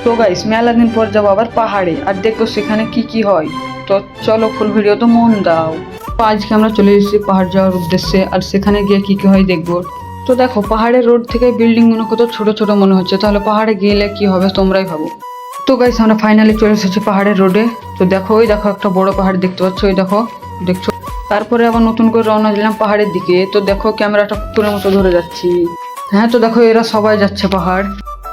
তো গাইস মেলা দিন পর যাবো আবার পাহাড়ে, আর দেখবো সেখানে কি কি হয়। তো চলো ফুল ভিডিও তো মন দাও। তো আজকে আমরা চলে এসেছি পাহাড় যাওয়ার উদ্দেশ্যে, আর সেখানে গিয়ে কি কি হয় দেখবো। তো দেখো পাহাড়ের রোড থেকে বিল্ডিং গুলো কত ছোট ছোট মনে হচ্ছে, তাহলে পাহাড়ে গেলে কি হবে তোমরাই ভাবো। তো গাইস আমরা ফাইনালি চলে এসেছি পাহাড়ের রোডে। তো দেখো ওই দেখো একটা বড় পাহাড় দেখতে পাচ্ছ, ওই দেখো দেখছো। তারপরে আবার নতুন করে রওনা দিলাম পাহাড়ের দিকে। তো দেখো ক্যামেরাটা কুকুরের মতো ধরে যাচ্ছি। হ্যাঁ তো দেখো এরা সবাই যাচ্ছে পাহাড়।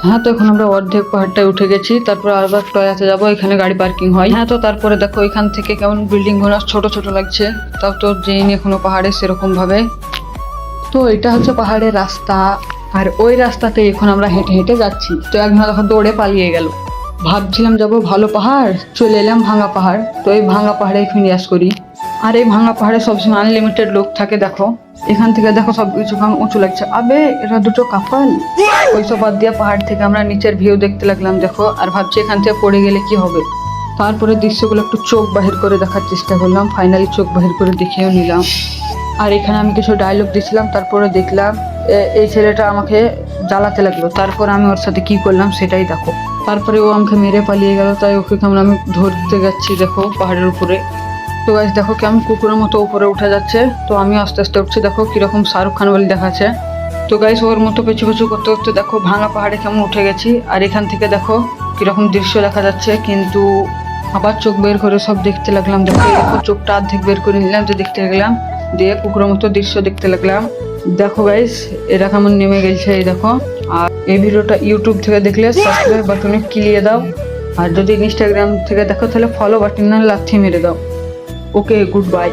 হ্যাঁ তো এখন আমরা অর্ধেক পাহাড়টায় উঠে গেছি, তারপর আবার টয়াতে যাবো, এখানে গাড়ি পার্কিং হয়। হ্যাঁ তো তারপরে দেখো এখান থেকে কেমন বিল্ডিং গুলো ছোট ছোট লাগছে, তাও তো যেইনি এখনো পাহাড়ে সেরকম ভাবে। তো এটা হচ্ছে পাহাড়ের রাস্তা, আর ওই রাস্তাতে এখন আমরা হেঁটে হেঁটে যাচ্ছি। তো একজন তখন দৌড়ে পালিয়ে গেল। ভাবছিলাম যাবো ভালো পাহাড়, চলে এলাম ভাঙা পাহাড়। তো এই ভাঙা পাহাড়ে ফিনিয়াস করি। আর এই ভাঙা পাহাড়ে সবসময় আনলিমিটেড লোক থাকে। দেখো এখান থেকে দেখো সবকিছু কেমন উঁচু লাগছে। আবে এরা দুটো কাপাল। ওইসব বাদ দিয়ে পাহাড় থেকে আমরা নিচের ভিউ দেখতে লাগলাম দেখো, আর ভাবছি এখান থেকে পড়ে গেলে কি হবে। তারপরে দৃশ্যগুলো একটু চোখ বাহির করে দেখার চেষ্টা করলাম, ফাইনালি চোখ বাহির করে দেখেও নিলাম। আর এখানে আমি কিছু ডায়লগ দিছিলাম, তারপরে দেখলাম এই ছেলেটা আমাকে জ্বালাতে লাগলো। তারপর আমি ওর সাথে কি করলাম সেটাই দেখো। তারপরে ও আমাকে মেরে পালিয়ে গেল, তাই ওকে কেমন আমি ধরতে যাচ্ছি দেখো পাহাড়ের উপরে। তো গাইস দেখো কেমন কুকুরের মতো উপরে উঠে যাচ্ছে। তো আমি আস্তে আস্তে উঠছি, দেখো কিরকম শাহরুখ খান বলে দেখাচ্ছে। তো গাইস ওর মতো পিছু পিছু করতে করতে দেখো ভাঙা পাহাড়ে কেমন উঠে গেছি। আর এখান থেকে দেখো কিরকম দৃশ্য দেখা যাচ্ছে, কিন্তু আবার চোখ বের করে সব দেখতে লাগলাম। দেখো দেখো চোখটা অর্ধেক বের করে নিলাম, যে দেখতে গেলাম, দিয়ে কুকুরের মতো দৃশ্য দেখতে লাগলাম। দেখো গাইস এরা কেমন নেমে গেছে, এই দেখো। আর এই ভিডিওটা ইউটিউব থেকে দেখলে সাবস্ক্রাইব বাটনে ক্লিক দাও, আর যদি ইনস্টাগ্রাম থেকে দেখো তাহলে ফলো বাটনে লাথি মেরে দাও। Okay good bye.